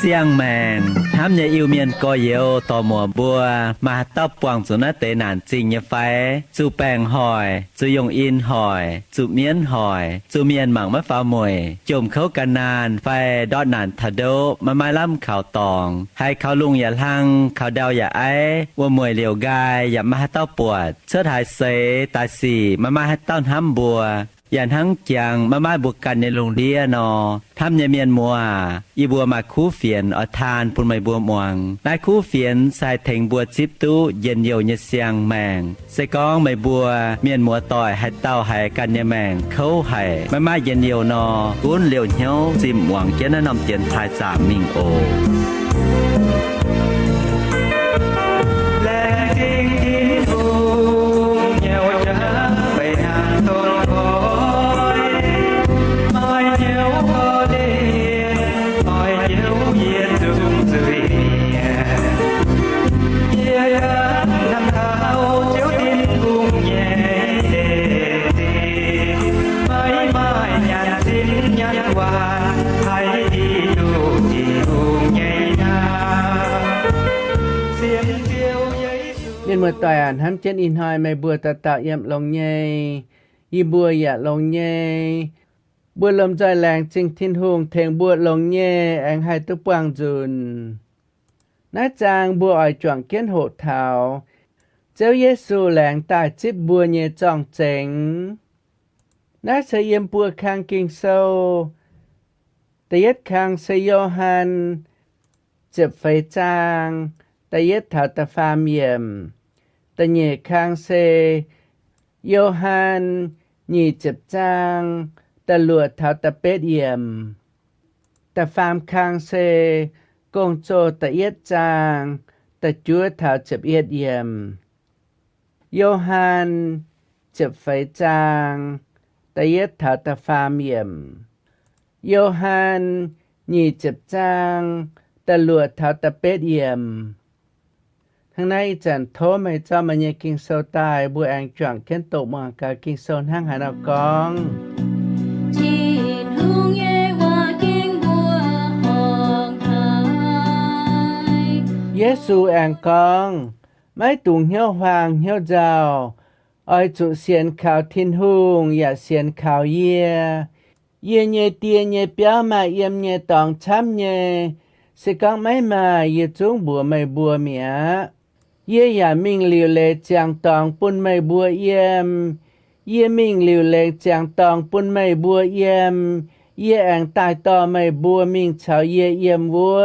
Xiang mèn, tham nhà yêu miền có yêu tò mùa bùa mà tóc quàng xuống nó tế nản trình như phái, chú bèng hỏi, chú dùng in hỏi, chú miến hỏi, chú miền mảng mất phá mùi, chùm khấu cả nàn phai đọt nản thà đô mà mai lắm khảo tòng, hay khảo lungอย่าลังkhảo đauอย่าấy,ว่ามวยเหลียวกายอย่ามาให้เต้าปวดเชิดหายเสตายสี่มาให้เต้าห้ำบัวอย่าทั้งจังมาบุกกันในโรงเรียนนอทำเนี่ยเมียนมัวอีบัวมาคู่เฟียนอทานปุ่นไม่บัวมวงนายคู่เฟียนใส่เถงบัวจิบตู้เย็นเยียวเยเสียงแมงใส่กองไม่บัวเมียนมัวต่อยให้เต้าให้กันเนี่ยแมงเขาให้มาเย็นเยียวนอกุ้นเหลียวเหี้ยวจิมหวังเจนนำเตียนทายสามมิงโอเมื่อต่อยทำเช่นอินหอยไม่บัวตะเยี่ยมลงเย่ยีบัวอย่าลงเย่บัวลมใจแรงจึงทิ้นหงเทงบัวลงเย่แองให้ตุปวางจุนน้าจางบัวอ่อยจวงเกี้ยนโหดเท้าเจ้าเยซูแหลงตายจิบบัวเย่จ้องเจ๋งน้าเสยเยี่ยมบัวคางกิงโซแต่ยัดคางเสยโยฮันเจ็บไฟจางแต่ยัดเท้าตะฟามเยี่ยมแต่เหย่คางเซโยฮันหยี่เจ็บจางแต่หลวดเท้าตะเป็ดเยี่ยมแต่ฟามคางเซกงโจแต่เอียดจางแต่จัวเท้าเจ็บเอียดเยี่ยมโยฮันเจ็บไฟจางแต่เอียดเท้าตะฟามเยี่ยมโยฮันหยี่เจ็บจางแต่หลวดเท้าตะเป็ดเยี่ยมทั้งนั้นจันโทไม่จอมันยังกินโซตายบัวแองจ่างเข็นตกมังกากินโซนห้างหาดาวกองเยซูแองกองไม่ตุงเหี้ยวหางเหี้ยวเจ้าอ้อยจุเสียนข่าวทินหุงอย่าเสียนข่าวเยี่ยเยี่ยเยเตียเยเปียวมาเยี่ยมเยตองช้ำเยสิกังไม่มาเยี่ยจุงบัวไม่บัวเมียเยี่ยอย่ามิ่งลิวเลจางตองปุ่นไม่บัวเยี่ยมเยี่ยมิ่งลิวเลจางตองปุ่นไม่บัวเยี่ยมเยี่ยแองตายต่อไม่บัวมิ่งเฉาเยี่ยเยี่ยมวัว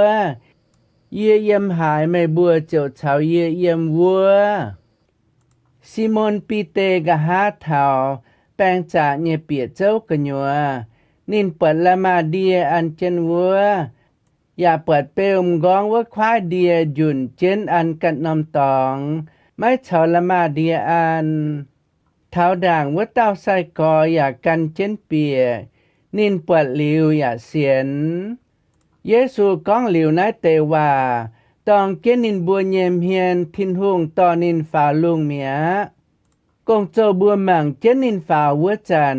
เยี่ยเยี่ยมหายไม่บัวเจ้าเฉาเยี่ยเยี่ยมวัวซิมอนปีเตกะหาเถาแปงจ่าเยี่ยเปียเจ้ากะญัวนินเปิดละมาเดียอันเจนวัวอย่าเปิดเปลมกองว่าควายเดียหยุ่นเจนอันกันนำตองไม่เฉาละมาเดียอันเท้าด่างว่าเต้าไส้กออย่ากันเจนเปียนินเปิดหลิวอย่าเสียนเยซูก้องหลิวนายเตว่าตองเกนินบัวเยมเฮียนทินหุงตอนินฝ่าลุงเมียกงโจบัวหมั่งเจนินฝ่าวัวจัน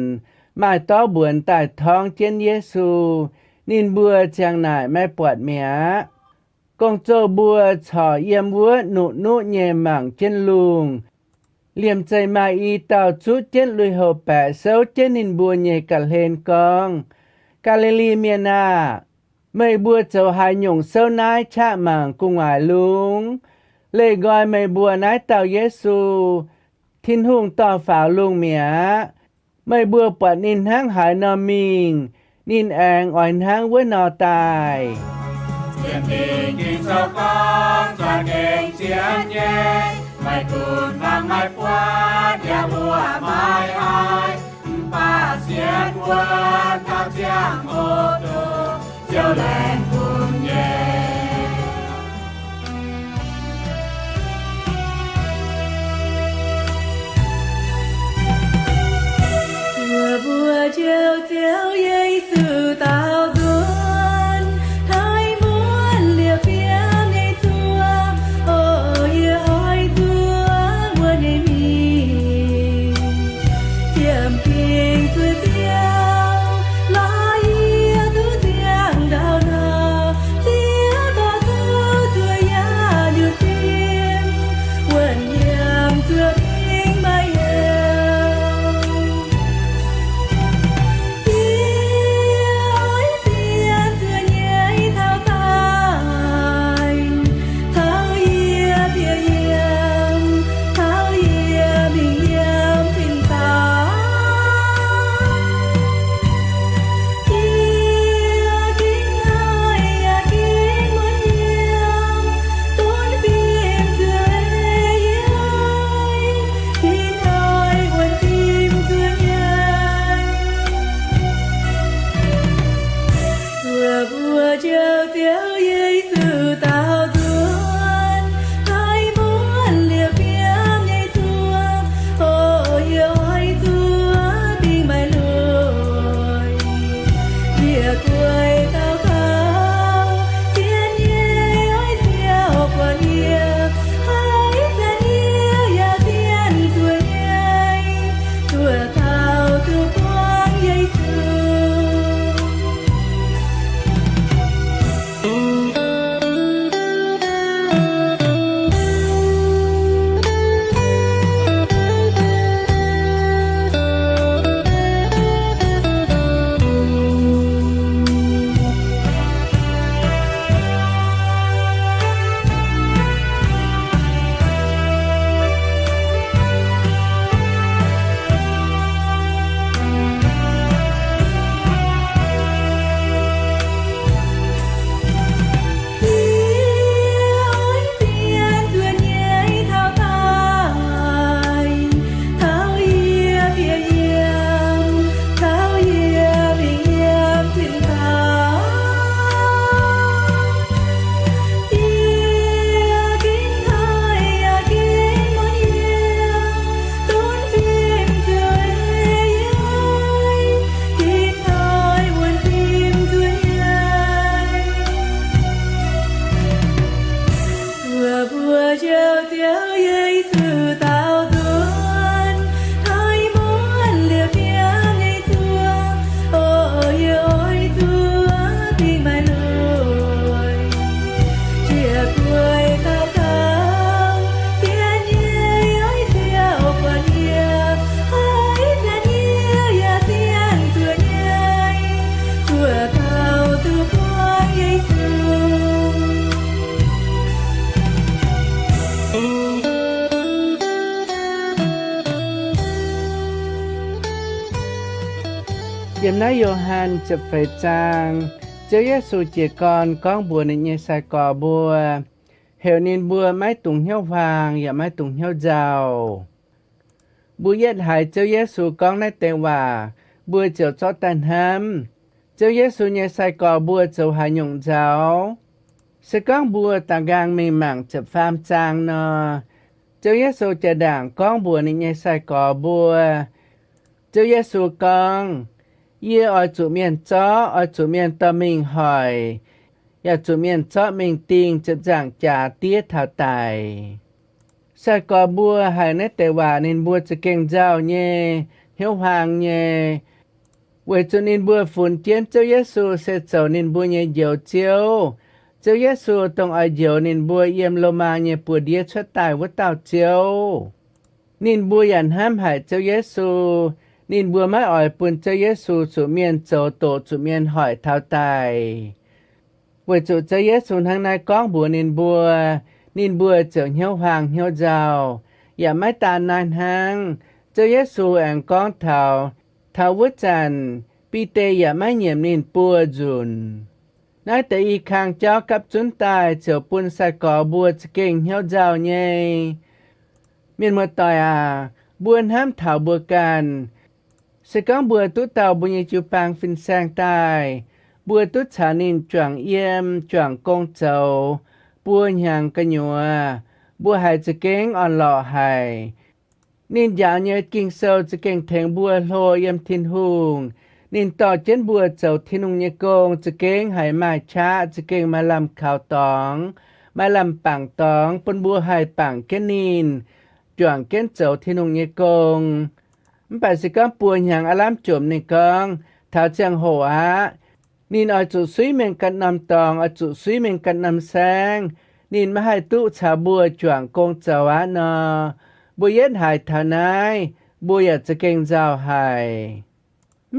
มาต้อบวนใต้ท้องเจนเยซูนินบัวเจียงหน่ายไม่ปวดเมียกงโจบัวฉ่อเยี่ยมวัวหนุเยมหมั่งเจนลุงเหลี่ยมใจมาอีเต่าชุดเจนลุยโหแปะเซาเจนินบัวเยกัลเฮนกองกาเลลีเมียนาไม่บัวเจ้าหายหยงเซานายชะหมั่งกุงหายลุงเลยกอยไม่บัวนายเต่าเยซูทินหุงต่อฝ่าลุงเมียไม่บัวปวดนินห้างหายนอมิงนินแองอ่อยห้างเว้นนอตายเสียนดีกินเศร้ากองจวนเก่งเสียนเย่ไม่กุนฟังไม่ปวดอย่าบัวไม่อายป้าเสียนวัวข้าวเจียงโอโตเจ้าแหลงกุนเย่บัวเจ้าเจ้าเยซูตาวดวนไทยมัว yếm nói Johann chụp phải trang Chúa Giêsu chỉ con bùa nên nhẹ sai cò bùa hiểu nên bùa mái tùng hiếu vàng và mái tùng hiếu giàu bùa yết hại Chúa Giêsu con nói tên và bùa chiều cho tàn hâm Chúa Giêsu nhẹ sai cò bùa chiều hại nhung giàu sẽ con bùa ta gang mình mảng chụp pham trang nọ Chúa Giêsu chỉ đảng con bùa nên nhẹ sai cò bùa Chúa Giêsu con ye ở chủ miền chó ở chủ miền ta mình hỏi ya chủ miền chó mình tin chụp giảng trả tiết thảo tài sai có bùa hay nét tệ hòa nên bùa chỉ kinh giao nhé hiếu hoàng nhé vậy cho nên bùa phun chiến Chúa Giêsu sẽ trở nên bùa nhé dầu chiếu Chúa Giêsu tông ở dầu nên bùa yiem lô ma nhé bùa đĩa xuất tài với tàu chiếu nên bùa dàn hãm hại Chúa Giêsu nên bùa mãi ỏi bùn Chúa Giêsu chủ miền châu tổ chủ miền hỏi thao tài với chủ Chúa Giêsu hàng nay con bùa nên bùa trở hiếu hoàng hiếu giàu và mãi tàn nan hàng Chúa Giêsu ăn con thảo vứt tràn bi tê và mãi nhiệm nên bùa dùn nói tới y khang cho cấp chúng ta trở bùn sai có bùa kinh hiếu giàu nhé miền một tỏi buôn hám thảo bùa càn sẽ có bùa tú tàu bùa như chú bang fienx tai bùa tú trả nên choàng yiem choàng công châu bùa nhàng cái nhùa bùa hài chỉ kén on lọ hài nên dạo nhớ kinh sâu chỉ kén thèn bùa lô yiem thiên hùng nên tỏ trên bùa châu thiên hùng như công chỉ kén hài mai cha chỉ kén mà làm khảo tóng mà làm bảng tóng bùn bùa hài bảng cái nín choàng kén châu thiên hùng như công bà sẽ có bùa nhàng alam chùm này con thảo chàng hổ nên ở chủ suy mình cắt nằm tòng ở chủ suy mình cắt nằm sang nên mà hai tụ trả bùa choàng công cháu nọ bùa yết hại thảo này bùa yết sẽ kênh giàu hại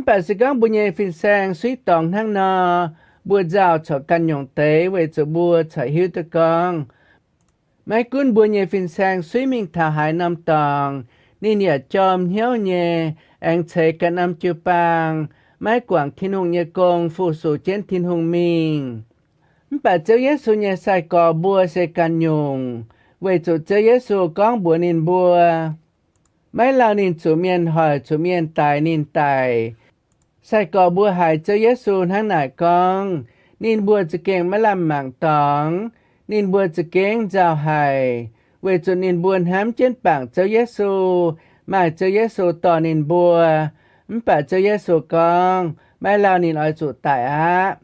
bà sẽ có bùa nhẹ phiên sang suy tòng thang nọ bùa giàu cho căn nhộng tế về cho bùa cho hiếu cho con mấy cuốn bùa nhẹ phiên sang suy mình thảo hại nằm tòng nên nhà chom hiếu nhẹ anh thấy cả năm chư bang mái quảng thiên hùng nhẹ công phụ sủ trên thiên hùng mình bà Chúa Giêsu nhẹ sai cò bùa sẽ can nhung về chủ Chúa Giêsu con bùa nên bùa mái lao nên chủ miền hỏi chủ miền tài nên tài sai cò bùa hại Chúa Giêsu tháng nải con nên bùa chỉ kén mới làm mạng tóng nên bùa chỉ kén giao hại về cho nên buồn hám trên bảng Chúa Giêsu mà Chúa Giêsu tỏ nên bùa bà Chúa Giêsu con mai lao nên ở chủ tại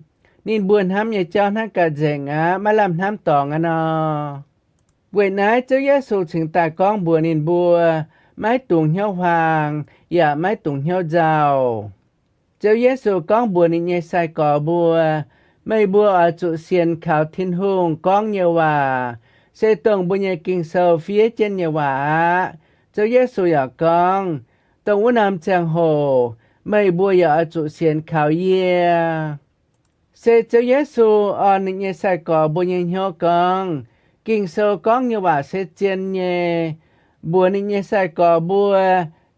nên buồn hám nhà cho nó cả dành mà làm hám tỏng nó về nãy Chúa Giêsu chính tại con buồn nên bùa mái tùng hiếu hoàng và mái tùng hiếu giàu Chúa Giêsu con buồn nên nhẹ sai cỏ bùa mây bùa ở chủ xiên khảo thiên hùng con nhiều sẽ tổng bùa nhẹ kinh sâu phía trên nhà quả Chúa Giêsu ở con tổng u nam chàng hồ mây bùa ở chủ xiên khảo sẽ Chúa Giêsu ở nịnh nhẹ sai cỏ bùa nhẹ hiếu con kinh sâu con như quả sẽ trên nhẹ bùa nịnh nhẹ sai cỏ bùa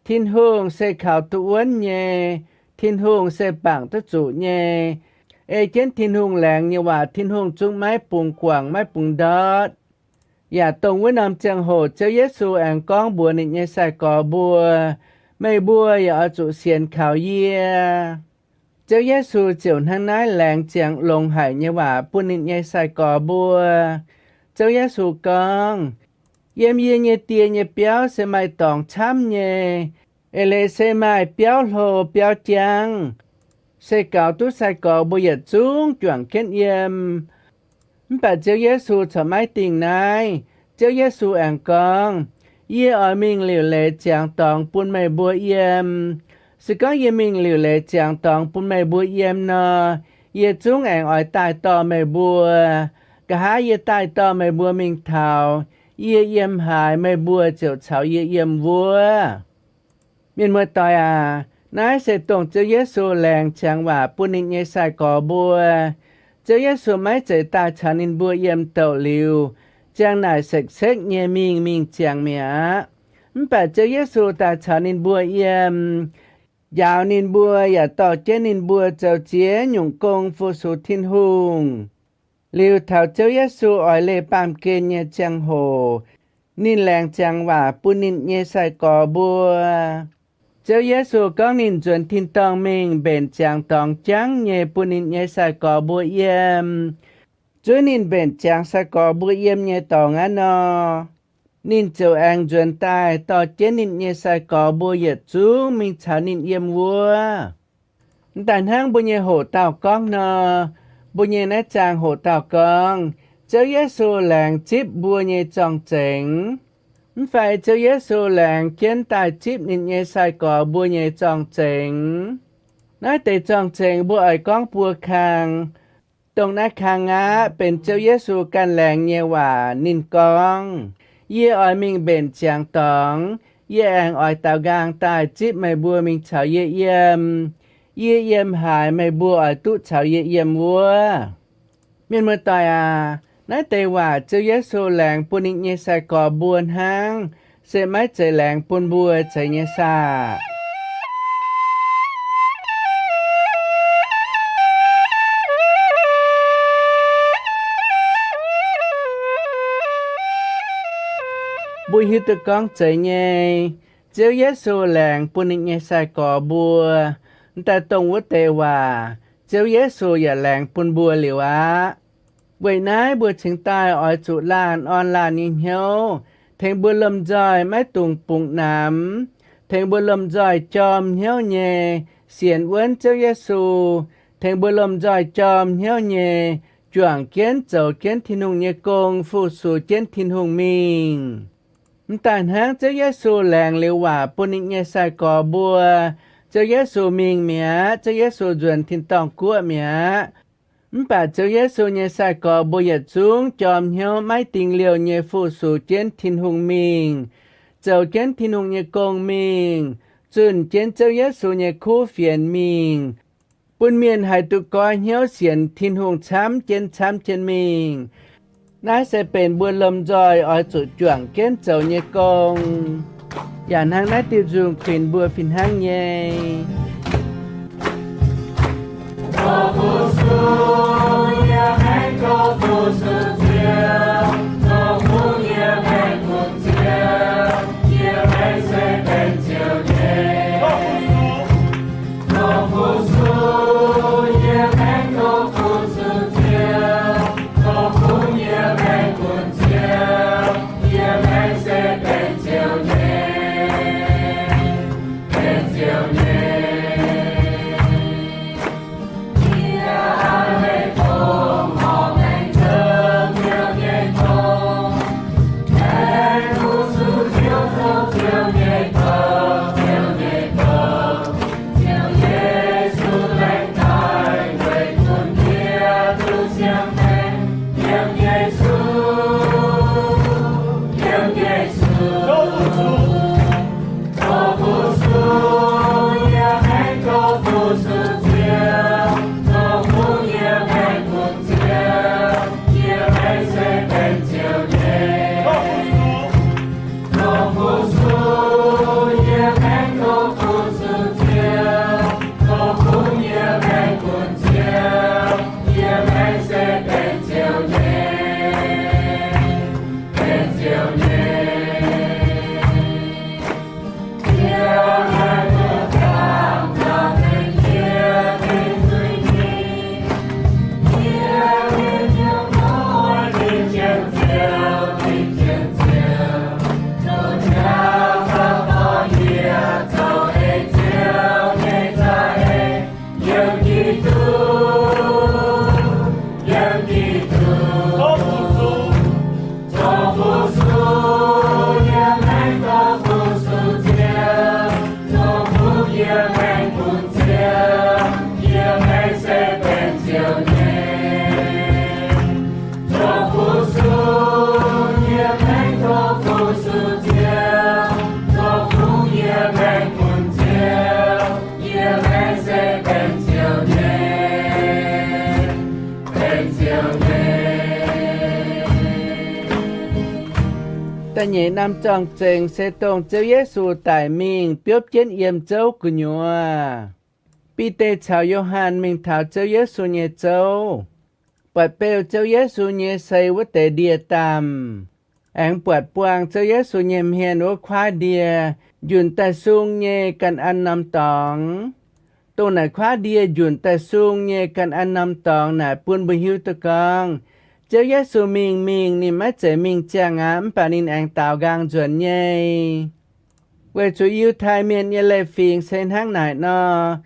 thiên hùng sẽ khảo tụ uốn nhẹ thiên hùng sẽ bảng tất chủ nhẹ trên thiên hùng làng như quả thiên hùng chung mái bùng quảng mái bùng đớt và tổng với nam chàng hồ Chúa Giêsu ăn con bùa nịnh nhẹ sai cỏ bùa mây bùa ở chủ xiên khảo Chúa Giêsu chiều hàng nái làng chàng lông hải như quả bùa nịnh nhẹ sai cỏ bùa Chúa Giêsu con yếm nhẹ tia nhẹ béo sẽ mai tòng chăm nhẹ lệ sẽ mai béo hồ béo chàng sẽ cào tú sai cỏ bùa yết xuống chuẩn kết yếm bà Chúa Giêsu cho mai tình này Chúa Giêsu ăn con ở mình liều lệ chàng tòng bún mày bùa yếm sự có mình liều lệ chàng tòng bún mày bùa yếm nọ chúng ăn ở tai to mày bùa cả hai tai to mày bùa mình thảo yếm hại mày bùa chiều chảo yếm vua mình mới tỏi nãy sẽ tổng Chúa Giêsu làng chàng và bún nịnh nhẹ sai cỏ bùa Chúa Giêsu mấy chạy ta trả nên bùa yếm tàu liều chàng nải sạch sạch nhẹ mình chàng mẹ bà Chúa Giêsu ta trả nên bùa yếm Dạo nín bùa và tỏ chế nín bùa châu chế nhung công phụ sự thiên hùng. Liu thảo châu Giêsu ỏi lệ bàm kê nhẹ chang hồ. Nín làng chang và bù nín nhẹ sai cò bùa. Châu Giêsu có nín chuẩn thiên tông mình bền chang tông trắng nhẹ bù nín nhẹ sai cò bùa yiem. Chú nín bền chang sai cò bùa yiem nhẹ tông á nó. Nín châu anh chuẩn tai tỏ chế nín nhẹ sai cò bùa yết chú mình chào nín yiem vua. Tàn hang bùa nhẹ hổ tàu con nó. Bùa nhẹ nát chang hổ tàu con. Châu Giêsu làng chip bùa nhẹ trọng chỉnh. Phải Châu Giêsu làng kiến tài chip nín nhẹ sai cò bùa nhẹ trọng chỉnh. Nói tới trọng chỉnh bùa ở con bùa khang. Tông nát khang á bên Châu Giêsu can làng nhẹ hòa nín con. Ye ở mình bên chàng tóng. Ye anh ở tàu gang tài chip mày bùa mình chào ye yiem. Ye yiem hài mày bùa ở tụ chào ye yiem vua. Miền mơ tòi à. Nói tê hòa Châu Giêsu làng bùa nín nhẹ sai cò buồn hang. Sẽ mãi chạy làng buồn bùa chạy nhẹ xa. Bùi hiếu tự con chạy nhẹ. Châu Giêsu làng bùa nín nhẹ sai cò bùa. Ta tông vô tê hòa. Châu Giêsu và làng buồn bùa liều á. Vậy nãy bùa chính tài ở chủ làn on làn nhìn hiếu. Thành bùa lâm dòi mái tùng bụng nắm. Thành bùa lâm dòi chòm hiếu nhẹ. Xiên uốn Châu Giêsu. Thành bùa lâm dòi chòm hiếu nhẹ. Choảng kiến dầu kiến thiên hùng nhẹ công. Phụ sù kiến thiên hùng mình. Tàn hang Châu Giêsu làng liều hòa bùa nín nhẹ sai cò bùa. Châu Giêsu mình mía. Châu Giêsu dùn thiên tòng của mía. Bà Châu Giêsu nhẹ sai cò bùa yết xuống chòm hiếu mái tình liều nhẹ phụ sù chén thiên hùng mình. Châu chén thiên hùng nhẹ công mình. Dùn chén Châu Giêsu nhẹ khu phiền mình. Bùn miền hai tụ coi hiếu xiên thiên hùng chám chén mình. Nái sẽ bên bùa lâm dòi ở chủ choảng kén Châu nhẹ công. Yàn hang nái tiêu dùng phiền bùa phiền hang nhẹ. Go for school, yeah, and go for school, yeah. Go for yeah, and go yeah, yeah, and say and yeah. Go for school, yeah, and go for school, yeah. Go for yeah, and go yeah, yeah, and say and yeah. And yeah. Pensione ta nhẹ nam trong chênh sẽ tông châu Giêsu tại mình biếp trên yiem châu của nhua. Bi tê chào Johann mình thảo châu Giêsu nhẹ châu. Bọt bèo châu Giêsu nhẹ xây với tệ địa tàm. Anh bọt buang châu Giêsu nhẹ hiền với khoa địa. Dùn ta sung nhẹ cần ăn năm tòng. Tô này khoa địa dùn ta sung nhẹ cần ăn năm tòng nà buôn bì hiu tơ con. Châu Giêsu mình ni mắt chế mình chàng ám bà nín anh tạo gang dùn nhé. Về chú yêu thai miền nhé lệ phiền sen hang nải nó.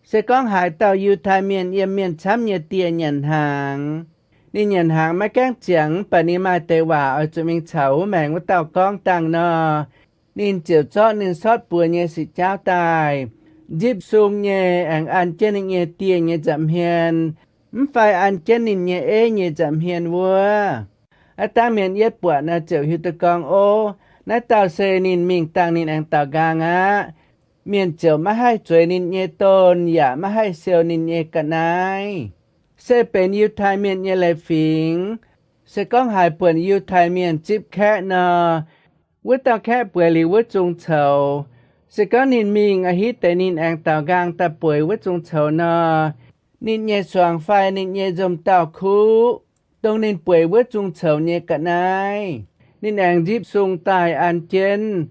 Sẽ con hải tàu yêu thai miền yếm miền chám nhé tìa nhận hàng. Ni nhận hàng mấy các chẳng bà ni mai tê hòa ở chú mình cháu mẹng với tàu con tăng nó. Nín chiều chót nín sót bùa nhé sĩ cháu tài. Dịp sung nhé anh ăn trên nhé tìa nhé chậm hiền. Phải ăn chân nín nhẹ ê nhẹ chậm hiền vua. Ta miền yết bọa na chịu hiu tơ con ô. Na tao xê nín mình tăng nín anh tao gang á. Miền chịu má hai chuối nín nhẹ tôn. Dạ má hai siêu nín nhẹ cả nai. Xê bên yêu thai miền nhẹ lệ phính. Xê con hai buồn yêu thai miền chịp khẽ nọ. Với tao khẽ bùa lì với trung chầu. Xê con nín mình à hít tế nín anh tao gang ta bùi với trung chầu nọ. Nín nhẹ soàng phai nín nhẹ dùm tàu khu. Tông nín bùi với trung chầu nhẹ cả nai. Nín anh dịp sung tài ăn chân.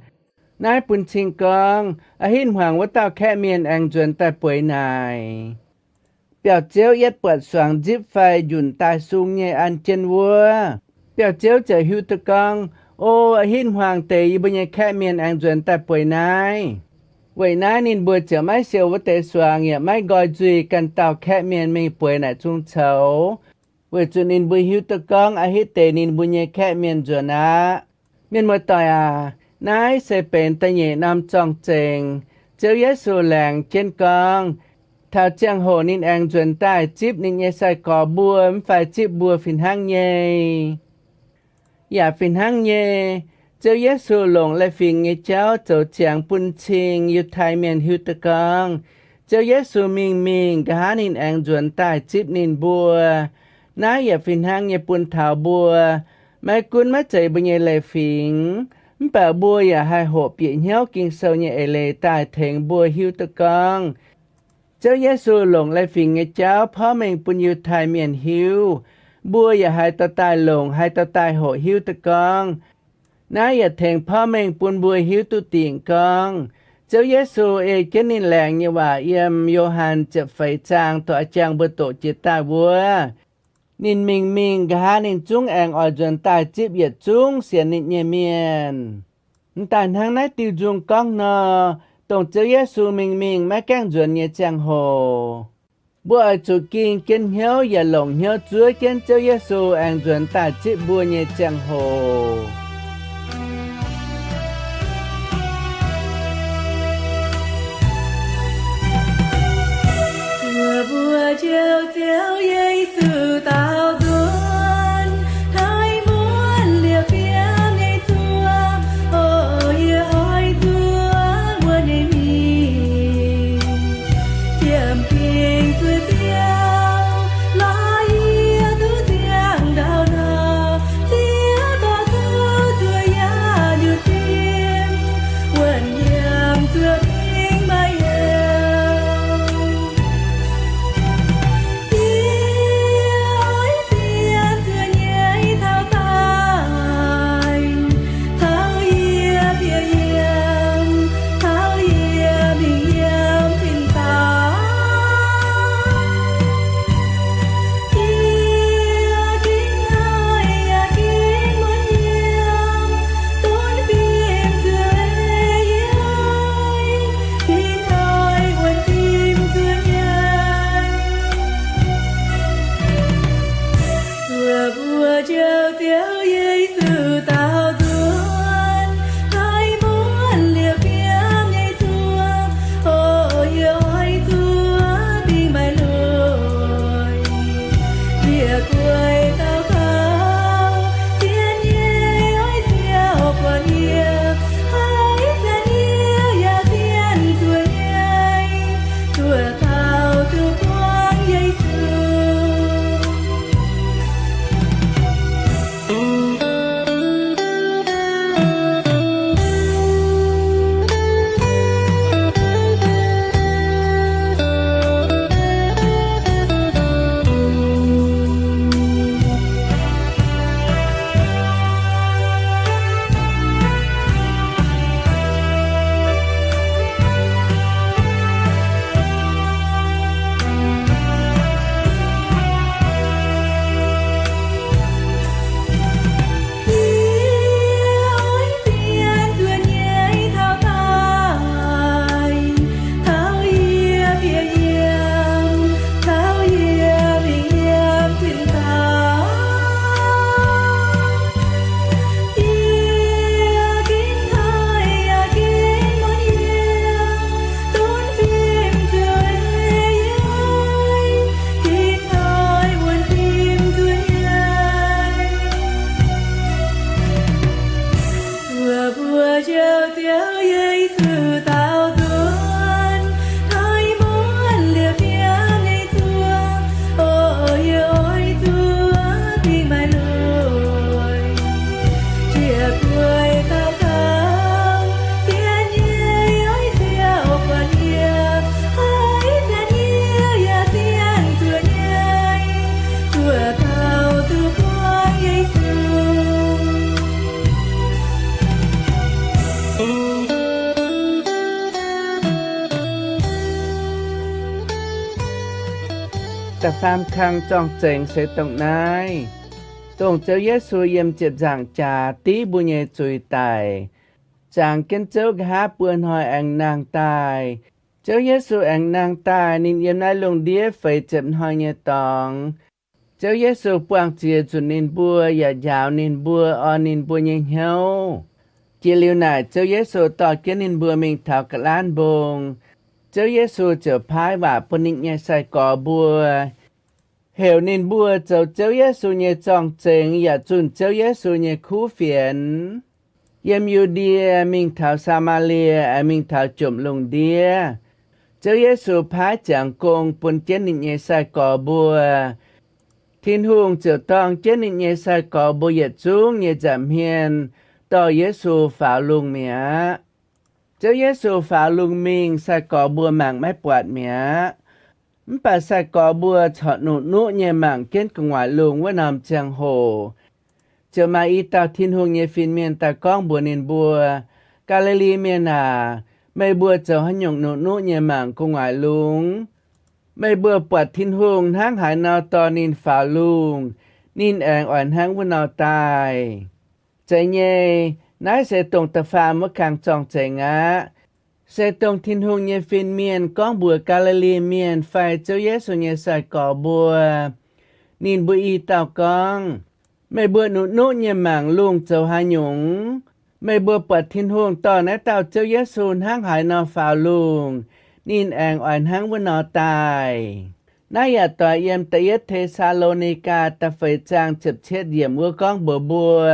Nai bùn chinh con. À hít hoàng với tàu khẽ miền anh dùn tài bùi này. Biểu chiếu yết bọt soàng dịp phai dùn tài sung nhẹ ăn chân vua. Biểu chiếu trở hữu tơ con. Ô à hít hoàng tế y bùi nhẹ khẽ miền anh dùn tài bùi này. Vậy nãy nín bùa chở máy siêu với tế xoa nghĩa máy gọi duy cần tàu khẽ miền mình bùi nãy chung chấu. Vậy chú nín bùi hiu tơ con à hít tế nín bùi nhẹ khẽ miền dùn á. Miền mơ tòi à, nãy sẽ bền ta nhẹ nam trong chênh. Cháu Giêsu làng trên con. Thảo chàng hồ nín anh dùn tài chíp nín nhẹ sai có bùa phải chíp bùa phìn hăng nhẹ. Dạ phìn hăng nhẹ. Cháu Giêsu lồng lại phiền nghe cháu cháu chàng bùn chinh yêu thai miền hiu tơ con. Cháu Giêsu mình gá nín anh dùn tài chíp nín bùa. Nãy dạ phiền hăng nhẹ bùn thảo bùa. Mai cún mắt chạy bùa nhẹ lệ phiền. Bà bùa dạ hai hộ bịa nhéo kinh sâu nhẹ lệ tài thèn bùa hiu tơ con. Cháu Giêsu lồng lại phiền nghe cháu phó mình bùn yêu thai miền hiu. Bùa dạ hai tao tài lồng hai tao tài hộ hiu tơ con. Nãy giờ thèn phó mình buôn bùi hiếu tu tiền con. Cháu Giêsu ê chế nín làng như bà yiem Johann chập phải trang tỏa trang bơ tổ chế tài vua. Nín mình gá nín chung anh ở dần tài chếp yết chung xiên nín nhẹ miền. Tàn hàng nãy tiêu dung con nọ. Tổng cháu Giêsu mình mấy càng dần nhẹ trang hồ. Bùa ở chủ kinh kiến hiếu và lồng hiếu chúa kiến cháu Giêsu anh dần tài chếp bùa nhẹ trang hồ. Bùa chiều chiều Giêsu tạo duyên thay muốn liệp phía ngày xưa ô yêu ai chúa muốn ngày mình chiêm kinh xuôi chiều lá yêu thứ tiếng đào nở tiếng to thứ chúa ya như tim quần nhàng chúa tiếng bay ta pham khang trong chênh sẽ tổng nai tổng châu Giêsu yếm chếp giảng trà tí bu nhẹ chùi tài chàng kiến châu gá buôn hỏi anh nàng tài châu Giêsu anh nàng tài nín yếm nai lung đĩa phải chếp hỏi nhẹ tòng châu Giêsu quang chia chủ nín bùa dạ dạo nín bùa o nín bùa nhẹ nhau chia liu nải châu Giêsu tỏ kiến nín bùa mình thảo cả lan bông châu Giêsu trở phái và bùa nín nhẹ sai cỏ bùa hiểu nín bùa châu Giêsu nhẹ trong chênh dạ chun châu Giêsu nhẹ khu phiền yếm Yudia mình thảo Samaria mình thảo chụm lùng đĩa châu Giêsu phái chẳng công bùn chén nín nhẹ sai cỏ bùa thiên hùng trở tòng chén nín nhẹ sai cỏ bùa dạ chung nhẹ giảm hiền tỏ Giêsu phá lùng mía châu Giêsu phá lùng mình sai cỏ bùa mạng mái bọt mía bà sai cỏ bùa chọn nụ nhẹ mạng kiến của ngoại lùng với nằm chàng hồ chờ mà y tao thiên hùng nhẹ phiên miền ta con bùa nín bùa Galilee miền mây bùa chờ hắn nhộng nụ nhẹ mạng của ngoại lùng mây bùa bọt thiên hùng háng hải nào to nín phá lùng nín àng oản háng với nào tài chạy nhẹ nãy sẽ tông tập phá mất kháng trọng chạy ngã sẽ tông thiên hùng nhẹ phiên miền con bùa Galilee miền phải châu Giêsu nhẹ sai cỏ bùa nín bùa y tao con mày bùa nụ nhẹ mạng lùng châu hai nhũng mày bùa bọt thiên hùng to nãy tao châu Giêsu háng hải nào phá lùng nín àng oản háng với nào tài nãy giờ tòa yếm ta yết Thessalonica ta phải trang chụp chết yếm của con bùa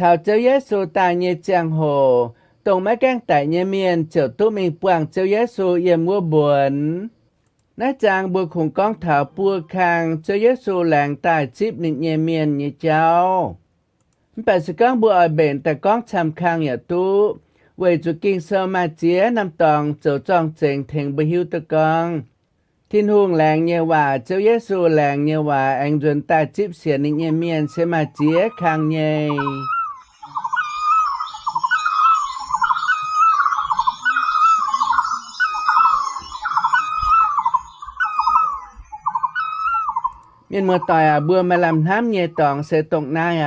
thảo châu Giêsu tài nhẹ chàng hồ tổng mấy căng tại nhẹ miền trở tụ mình quảng châu Giêsu yếm của buồn nãy chàng bùa khủng con thảo bùa khang châu Giêsu làng tài chip nín nhẹ miền như cháu bà sự con bùa ở bền ta con chăm khang nhà tu về chủ kinh sơ ma chía năm tòng chỗ trong chênh thèn bùa hiu ta con thiên hùng làng nhẹ hòa châu Giêsu làng nhẹ hòa anh dùn ta chip xỉa nín nhẹ miền sẽ ma chía khang nhẹ miền mùa tỏi bùa mà làm hám nhẹ tòng sẽ tổng nai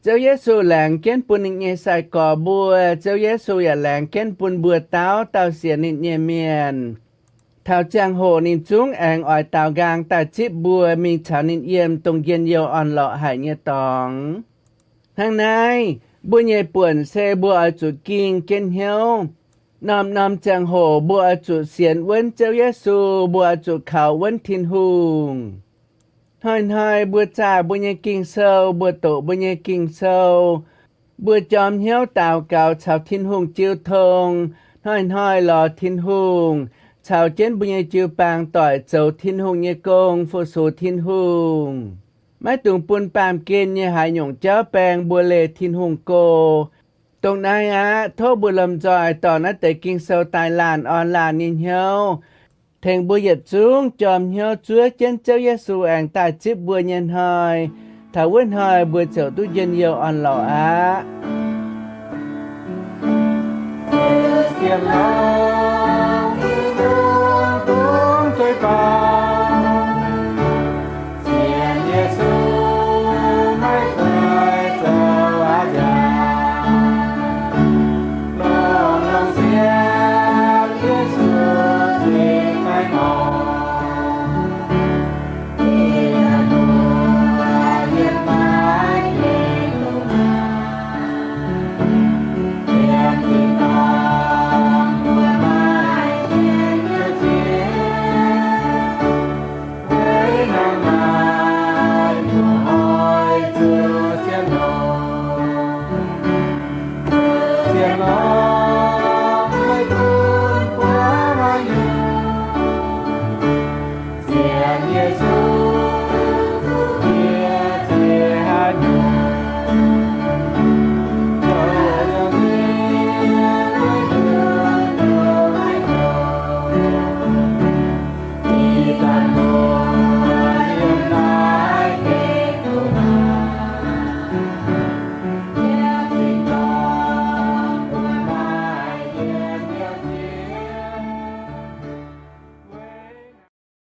châu Giêsu làng kiến bùn nín nhẹ sai cỏ bùa châu Giêsu làng kiến bùn bùa tao xỉa nín nhẹ miền thảo chàng hồ nín chúng àng ỏi tao gang ta chip bùa mình chào nín yếm tông yên yêu on lọ hải nhẹ tòng hàng này bùa nhẹ buồn xe bùa ở chủ kinh kiến hiếu nòm chàng hồ bùa ở chủ xiên vấn châu Giêsu bùa ở chủ khảo vấn thiên hùng hơi bùa trà bùa nhẹ kinh sâu bùa tổ bùa nhẹ kinh sâu bùa chòm hiếu tào cào chào thiên hùng chiêu thông hơi lò thiên hùng chào chén bùa nhẹ chiêu bang tỏi chầu thiên hùng nhẹ công phụ số thiên hùng mấy tùng bùn bàm kiên nhẹ hải nhộng cháu bang bùa lệ thiên hùng cô tùng này thô bùa lầm giỏi tỏ nó tới kinh sâu tài làn on làn nhìn hiếu thèn bùa giật xuống chòm hiếu chúa trên châu Giêsu àng ta chip bùa nhân hơi thảo quên hơi bùa chậu tu dân yêu on lọ Tiêm